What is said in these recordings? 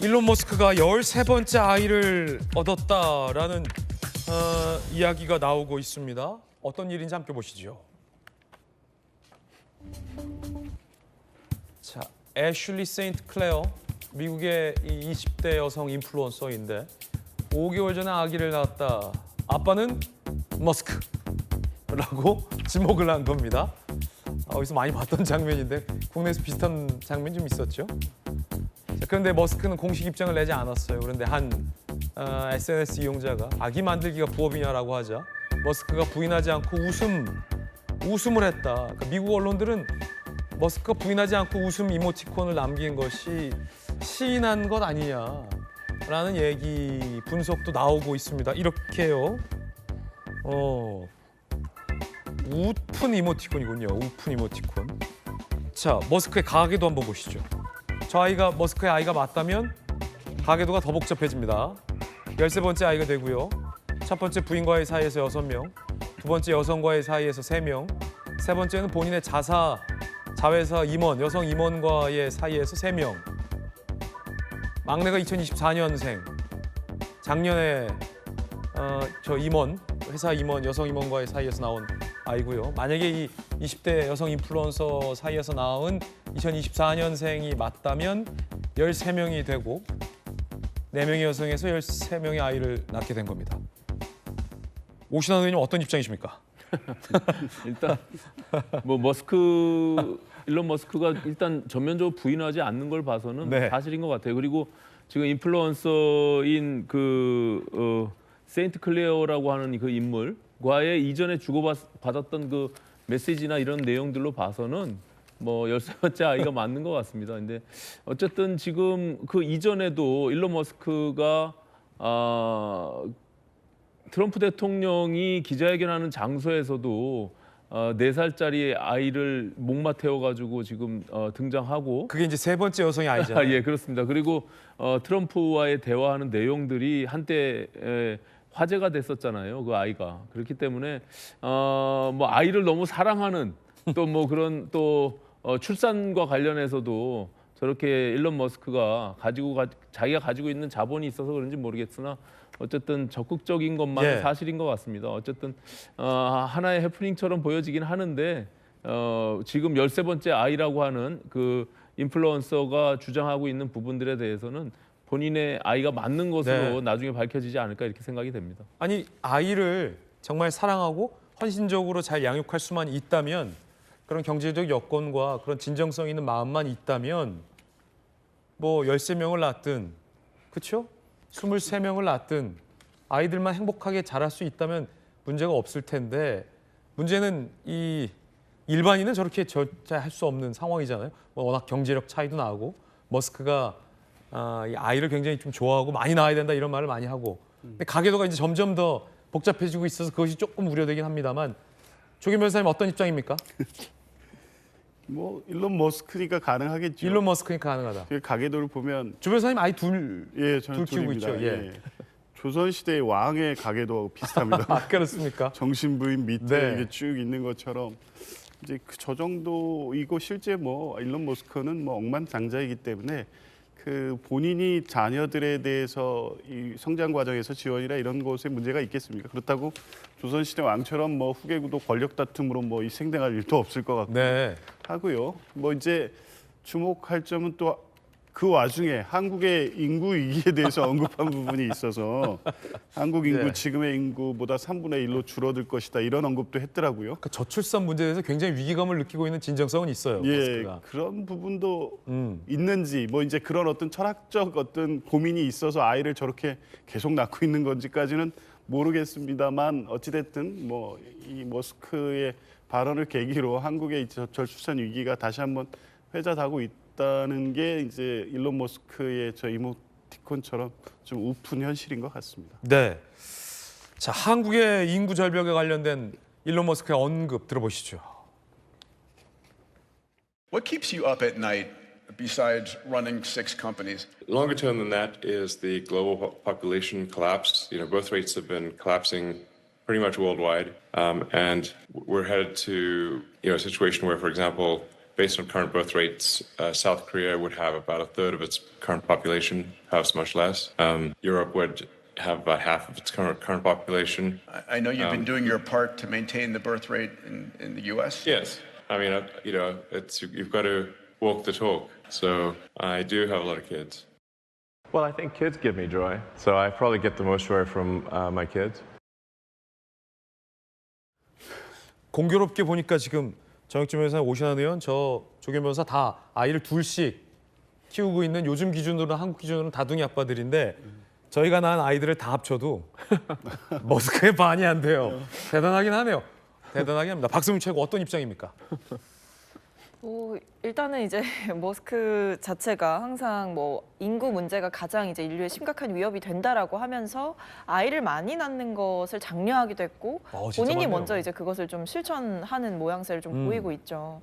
일론 머스크가 13번째 아이를 얻었다라는 이야기가 나오고 있습니다. 어떤 일인지 함께 보시죠. 자, 애슐리 세인트 클레어, 미국의 이 20대 여성 인플루언서인데 5개월 전에 아기를 낳았다. 아빠는 머스크라고 지목을 한 겁니다. 어디서 많이 봤던 장면인데 국내에서 비슷한 장면이 좀 있었죠. 자, 그런데 머스크는 공식 입장을 내지 않았어요. 그런데 한 SNS 이용자가 아기 만들기가 부업이냐라고 하자 머스크가 부인하지 않고 웃음을 했다. 그러니까 미국 언론들은 머스크가 부인하지 않고 웃음 이모티콘을 남긴 것이 시인한 것 아니냐라는 얘기 분석도 나오고 있습니다. 이렇게요. 웃픈 이모티콘이군요. 웃픈 이모티콘. 자, 머스크의 가계도 한번 보시죠. 저 아이가 머스크의 아이가 맞다면 가계도가 더 복잡해집니다. 13번째 아이가 되고요. 첫 번째 부인과의 사이에서 6명, 두 번째 여성과의 사이에서 3명, 세 번째는 본인의 자회사 임원, 여성 임원과의 사이에서 3명. 막내가 2024년생. 작년에 저 임원, 회사 임원, 여성 임원과의 사이에서 나온 아이고요. 만약에 이 20대 여성 인플루언서 사이에서 나온 2024년생이 맞다면 13명이 되고 4명의 여성에서 13명의 아이를 낳게 된 겁니다. 오신환 의원님 어떤 입장이십니까? 일단 뭐 일론 머스크가 일단 전면적으로 부인하지 않는 걸 봐서는 네. 사실인 것 같아요. 그리고 지금 인플루언서인 세인트 클레어라고 하는 그 인물과의 이전에 주고받았던 그 메시지나 이런 내용들로 봐서는 뭐 13번째 아이가 맞는 것 같습니다. 근데 어쨌든 지금 그 이전에도 일론 머스크가 트럼프 대통령이 기자회견하는 장소에서도 4살짜리 아이를 목마 태워가지고 지금 등장하고 그게 이제 세 번째 여성의 아이잖아요. 예, 그렇습니다. 그리고 트럼프와의 대화하는 내용들이 한때 화제가 됐었잖아요. 그 아이가. 그렇기 때문에 뭐 아이를 너무 사랑하는 또 뭐 그런 또 출산과 관련해서도 저렇게 일론 머스크가 자기가 가지고 있는 자본이 있어서 그런지 모르겠으나 어쨌든 적극적인 것만은 예. 사실인 것 같습니다. 어쨌든 하나의 해프닝처럼 보여지긴 하는데 지금 13번째 아이라고 하는 그 인플루언서가 주장하고 있는 부분들에 대해서는 본인의 아이가 맞는 것으로 네. 나중에 밝혀지지 않을까 이렇게 생각이 됩니다. 아니, 아이를 정말 사랑하고 헌신적으로 잘 양육할 수만 있다면, 그런 경제적 여건과 그런 진정성 있는 마음만 있다면 뭐 13명을 낳든, 그렇죠? 23명을 낳든 아이들만 행복하게 자랄 수 있다면 문제가 없을 텐데, 문제는 이 일반인은 저렇게 할 수 없는 상황이잖아요. 뭐 워낙 경제력 차이도 나고, 머스크가 이 아이를 굉장히 좀 좋아하고 많이 낳아야 된다 이런 말을 많이 하고, 근데 가계도가 이제 점점 더 복잡해지고 있어서 그것이 조금 우려되긴 합니다만, 조규 변호사님 어떤 입장입니까? 뭐 일론 머스크니까 가능하겠죠. 일론 머스크니까 가능하다. 그 가계도를 보면 조 변호사님 아이 예, 저는 둘 키우고 둘입니다. 있죠. 예. 조선 시대의 왕의 가계도하고 비슷합니다. 아, 그렇습니까? 정신부인 밑에 네. 이게 쭉 있는 것처럼 이제 저 정도이고, 실제 뭐 일론 머스크는 뭐 억만장자이기 때문에 그 본인이 자녀들에 대해서 이 성장 과정에서 지원이나 이런 것에 문제가 있겠습니까? 그렇다고 조선시대 왕처럼 뭐 후계구도 권력 다툼으로 뭐 이 생대할 일도 없을 것 같고 네. 하고요. 뭐 이제 주목할 점은 또 그 와중에 한국의 인구 위기에 대해서 언급한 부분이 있어서 한국 인구 네. 지금의 인구보다 3분의 1로 줄어들 것이다, 이런 언급도 했더라고요. 그 저출산 문제에 대해서 굉장히 위기감을 느끼고 있는 진정성은 있어요. 예, 머스크가. 그런 부분도 음. 있는지, 뭐 이제 그런 어떤 철학적 어떤 고민이 있어서 아이를 저렇게 계속 낳고 있는 건지까지는 모르겠습니다만, 어찌됐든 뭐 이 머스크의 발언을 계기로 한국의 저출산 위기가 다시 한번 회자되고 있다는 게 이제 일론 머스크의 저 이모티콘처럼 좀 우픈 현실인 것 같습니다. 네. 자, 한국의 인구 절벽에 관련된 일론 머스크의 언급 들어보시죠. What keeps you up at night besides running 6 companies? Longer term than that is the global population collapse. Birth rates have been collapsing pretty much worldwide, and we're headed to a situation where, for example, based on current birth rates, South Korea would have about a third of its current population, perhaps much less. Europe would have about half of its current population. I know you've been doing your part to maintain the birth rate in the U.S. Yes, I mean, you've got to walk the talk. So I do have a lot of kids. Well, I think kids give me joy, so I probably get the most joy from my kids. 공교롭게 보니까 지금 정혁진 변호사, 오신환 의원, 저 조경 변호사 다 아이를 둘씩 키우고 있는 요즘 기준으로는 한국 기준으로는 다둥이 아빠들인데 저희가 낳은 아이들을 다 합쳐도 머스크의 반이 안 돼요. 대단하긴 하네요. 대단하긴 합니다. 박수민 최고 어떤 입장입니까? 일단은 이제 머스크 자체가 항상 뭐 인구 문제가 가장 이제 인류의 심각한 위협이 된다라고 하면서 아이를 많이 낳는 것을 장려하기도 했고 진짜 본인이 많네요. 먼저 이제 그것을 좀 실천하는 모양새를 좀 보이고 있죠.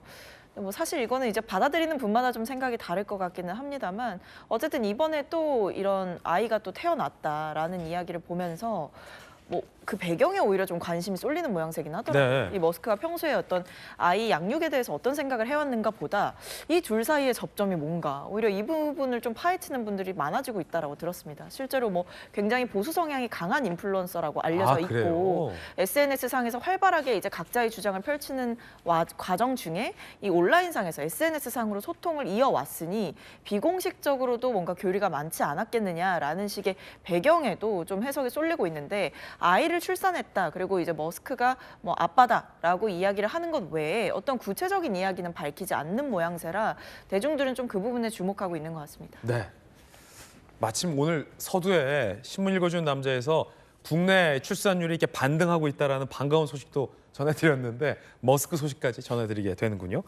뭐 사실 이거는 이제 받아들이는 분마다 좀 생각이 다를 것 같기는 합니다만 어쨌든 이번에 또 이런 아이가 또 태어났다라는 이야기를 보면서 뭐 그 배경에 오히려 좀 관심이 쏠리는 모양새긴 하더라고요. 네. 이 머스크가 평소에 어떤 아이 양육에 대해서 어떤 생각을 해왔는가 보다 이 둘 사이의 접점이 뭔가 오히려 이 부분을 좀 파헤치는 분들이 많아지고 있다라고 들었습니다. 실제로 뭐 굉장히 보수 성향이 강한 인플루언서라고 알려져 있고 그래요? SNS상에서 활발하게 이제 각자의 주장을 펼치는 과정 중에 이 온라인상에서 SNS상으로 소통을 이어왔으니 비공식적으로도 뭔가 교류가 많지 않았겠느냐라는 식의 배경에도 좀 해석이 쏠리고 있는데 아이를 출산했다 그리고 이제 머스크가 뭐 아빠다라고 이야기를 하는 것 외에 어떤 구체적인 이야기는 밝히지 않는 모양새라 대중들은 좀 그 부분에 주목하고 있는 것 같습니다. 네. 마침 오늘 서두에 신문 읽어주는 남자에서 국내 출산율이 이렇게 반등하고 있다라는 반가운 소식도 전해드렸는데 머스크 소식까지 전해드리게 되는군요.